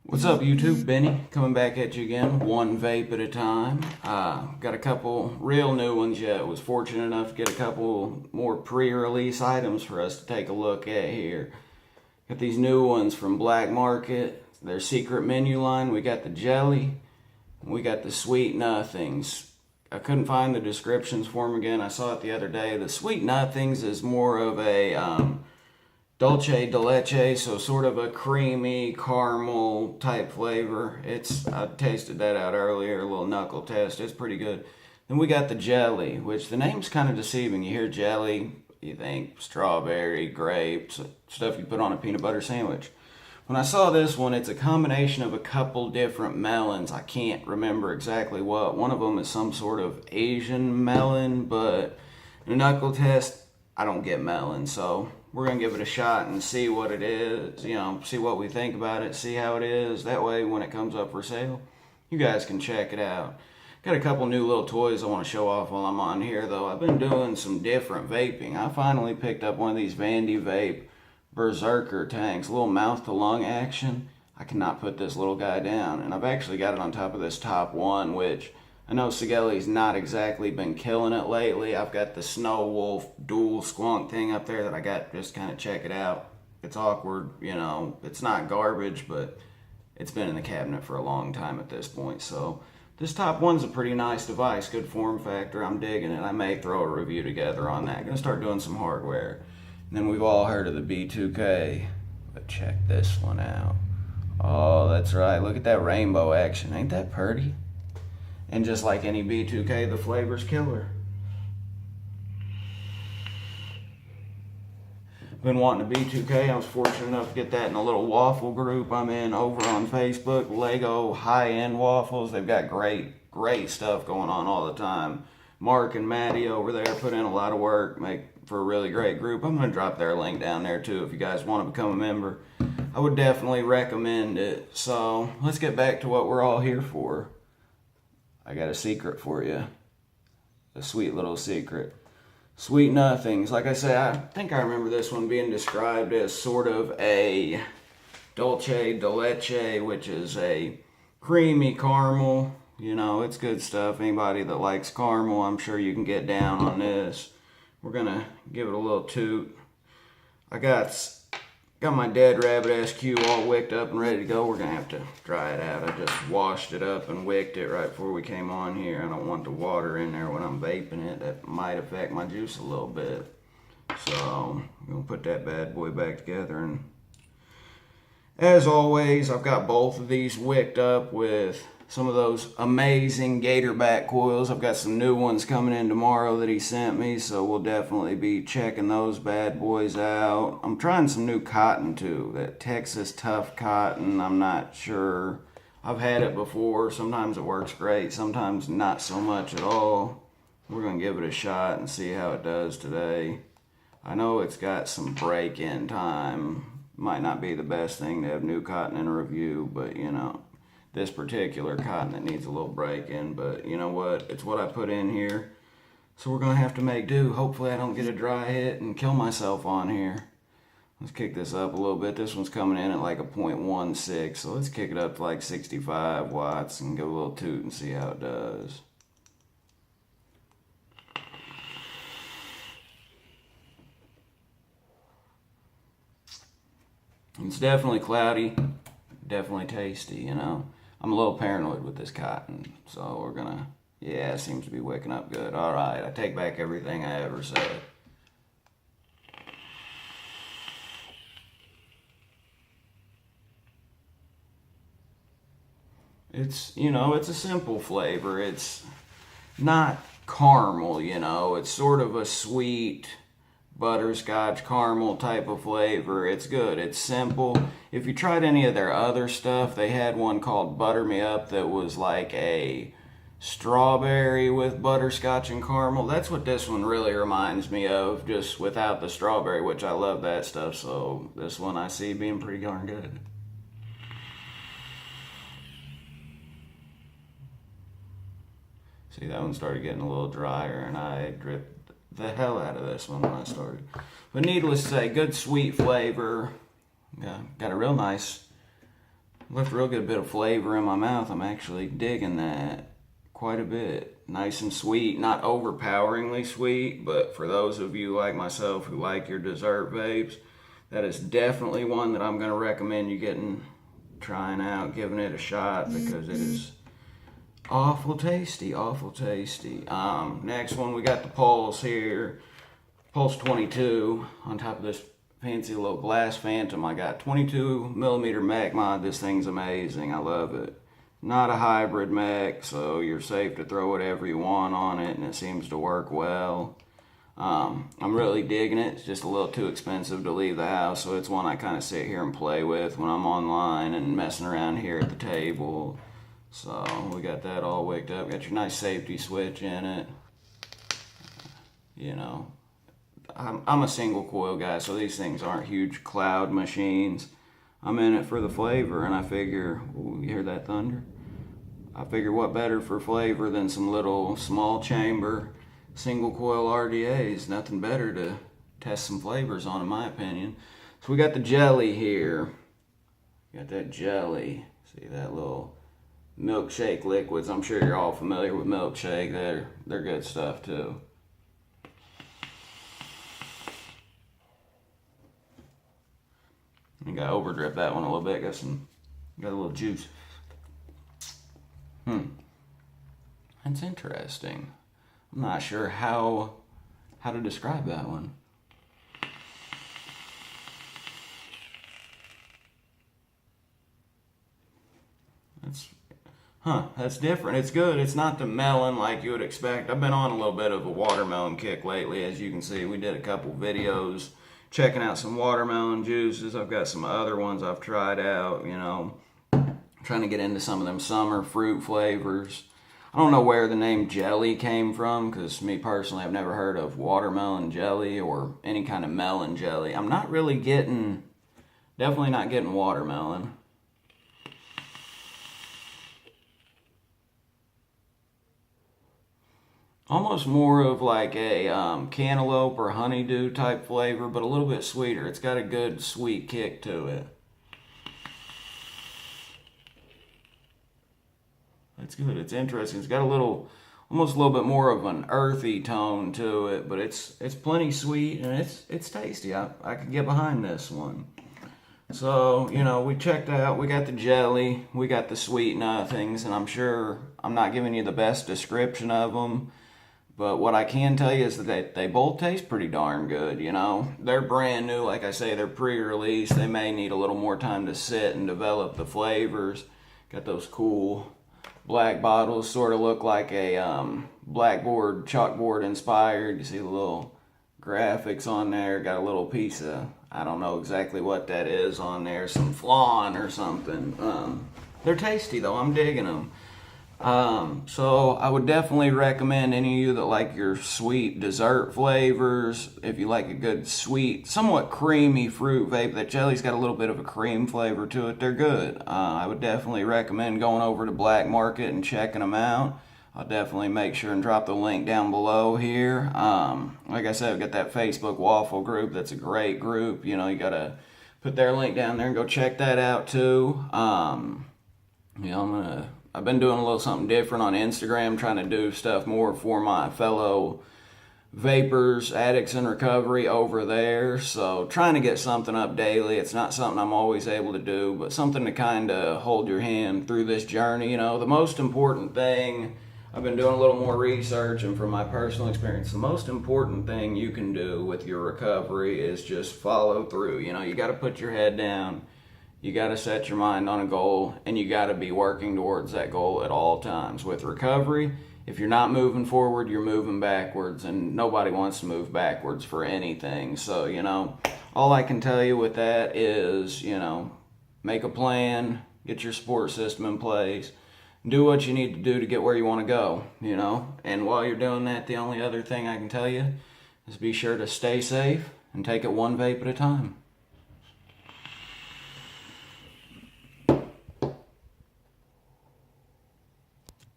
What's up, YouTube? Benny coming back at you again, one vape at a time. Got a couple real new ones yet. Was fortunate enough to get a couple more pre-release items for us to take a look at here. Got these new ones from Blvck Market. Their Secret Menu line. We got the jelly, and we got the sweet nothings. I couldn't find the descriptions for them again. I saw it the other day. The sweet nothings is more of a dulce de leche, so sort of a creamy caramel type flavor. I tasted that out earlier, a little knuckle test. It's pretty good. Then we got the jelly, which the name's kind of deceiving. You hear jelly, you think strawberry, grapes, stuff you put on a peanut butter sandwich. When I saw this one, it's a combination of a couple different melons. I can't remember exactly what. One of them is some sort of Asian melon, but in a knuckle test, I don't get melon, so we're going to give it a shot and see what it is, see what we think about it, see how it is. That way, when it comes up for sale, you guys can check it out. Got a couple new little toys I want to show off while I'm on here, though. I've been doing some different vaping. I finally picked up one of these Vandy Vape Berserker tanks, a little mouth-to-lung action. I cannot put this little guy down, and I've actually got it on top of this top one, which I know Sigeli's not exactly been killing it lately. I've got the Snow Wolf dual squonk thing up there that I got just kind of check it out. It's awkward, it's not garbage, but it's been in the cabinet for a long time at this point. So this top one's a pretty nice device, good form factor. I'm digging it. I may throw a review together on that. Gonna start doing some hardware. And then we've all heard of the B2K, but check this one out. Oh, that's right. Look at that rainbow action. Ain't that pretty? And just like any B2K, the flavor's killer. Been wanting a B2K. I was fortunate enough to get that in a little waffle group I'm in over on Facebook. Lego high-end waffles. They've got great stuff going on all the time. Mark and Maddie over there put in a lot of work, make for a really great group. I'm going to drop their link down there too if you guys want to become a member. I would definitely recommend it. So let's get back to what we're all here for. I got a secret for you. A sweet little secret. Sweet nothings. Like I say, I think I remember this one being described as sort of a dulce de leche, which is a creamy caramel. It's good stuff. Anybody that likes caramel, I'm sure you can get down on this. We're going to give it a little toot. I got my dead rabbit SQ all wicked up and ready to go. We're going to have to dry it out. I just washed it up and wicked it right before we came on here. I don't want the water in there when I'm vaping it. That might affect my juice a little bit. So I'm going to put that bad boy back together. And as always, I've got both of these wicked up with some of those amazing Gatorback coils. I've got some new ones coming in tomorrow that he sent me, so we'll definitely be checking those bad boys out. I'm trying some new cotton too, that Texas Tough Cotton. I'm not sure. I've had it before. Sometimes it works great, sometimes not so much at all. We're going to give it a shot and see how it does today. I know it's got some break-in time. Might not be the best thing to have new cotton in a review, but this particular cotton that needs a little break in, but you know what? It's what I put in here. So we're going to have to make do. Hopefully I don't get a dry hit and kill myself on here. Let's kick this up a little bit. This one's coming in at like a 0.16, so let's kick it up to like 65 watts and give a little toot and see how it does. It's definitely cloudy, definitely tasty, I'm a little paranoid with this cotton, so we're gonna, it seems to be waking up good. All right, I take back everything I ever said. It's a simple flavor. It's not caramel, it's sort of a sweet butterscotch caramel type of flavor. It's good. It's simple. If you tried any of their other stuff, they had one called Butter Me Up that was like a strawberry with butterscotch and caramel. That's what this one really reminds me of, just without the strawberry, which I love that stuff. So this one I see being pretty darn good. See, that one started getting a little drier and I dripped the hell out of this one when I started. But needless to say, good sweet flavor. Yeah, got a real nice Left a real good bit of flavor in my mouth. I'm actually digging that quite a bit. Nice and sweet, not overpoweringly sweet, but for those of you like myself who like your dessert vapes, that is definitely one that I'm going to recommend you trying out, giving it a shot, because it is awful tasty, awful tasty. Next one, we got the Pulse here. Pulse 22 on top of this fancy little glass Phantom. I got 22 millimeter mech mod. This thing's amazing. I love it. Not a hybrid mech, so you're safe to throw whatever you want on it, and it seems to work well. I'm really digging it. It's just a little too expensive to leave the house, so it's one I kind of sit here and play with when I'm online and messing around here at the table. So we got that all wicked up. Got your nice safety switch in it. You know, I'm a single coil guy, so these things aren't huge cloud machines. I'm in it for the flavor, and I figure, ooh, you hear that thunder? I figure what better for flavor than some little small chamber single coil RDAs. Nothing better to test some flavors on, in my opinion. So we got the jelly here. Got that jelly. See that little milkshake liquids. I'm sure you're all familiar with milkshake. They're good stuff too. I got overdrip that one a little bit. Got a little juice. That's interesting. I'm not sure how to describe that one. That's different. It's good. It's not the melon like you would expect. I've been on a little bit of a watermelon kick lately. As you can see, we did a couple videos checking out some watermelon juices. I've got some other ones I've tried out, you know, trying to get into some of them summer fruit flavors. I don't know where the name jelly came from, because me personally, I've never heard of watermelon jelly or any kind of melon jelly. I'm not really definitely not getting watermelon. Almost more of like a cantaloupe or honeydew type flavor, but a little bit sweeter. It's got a good sweet kick to it. That's good. It's interesting. It's got almost a little bit more of an earthy tone to it, but it's plenty sweet, and it's tasty. I could get behind this one. So, you know, we checked out, we got the jelly, we got the sweet nothings, and I'm sure I'm not giving you the best description of them, but what I can tell you is that they both taste pretty darn good, you know. They're brand new, like I say, they're pre-release. They may need a little more time to sit and develop the flavors. Got those cool black bottles, sort of look like a chalkboard inspired. You see the little graphics on there. Got a little piece of, I don't know exactly what that is on there, some flan or something. They're tasty though, I'm digging them. So I would definitely recommend any of you that like your sweet dessert flavors, if you like a good sweet, somewhat creamy fruit vape. That jelly's got a little bit of a cream flavor to it. They're good. I would definitely recommend going over to Blvck Market and checking them out. I'll definitely make sure and drop the link down below here. Like I said, I've got that Facebook Waffle group. That's a great group. You know, you gotta put their link down there and go check that out too. You know, I've been doing a little something different on Instagram, trying to do stuff more for my fellow vapors, addicts in recovery over there. So trying to get something up daily. It's not something I'm always able to do, but something to kind of hold your hand through this journey. You know, the most important thing, I've been doing a little more research, and from my personal experience, the most important thing you can do with your recovery is just follow through. You know, you got to put your head down. You got to set your mind on a goal, and you got to be working towards that goal at all times. With recovery, if you're not moving forward, you're moving backwards, and nobody wants to move backwards for anything. So, you know, all I can tell you with that is, you know, make a plan, get your support system in place, do what you need to do to get where you want to go, you know. And while you're doing that, the only other thing I can tell you is be sure to stay safe and take it one vape at a time.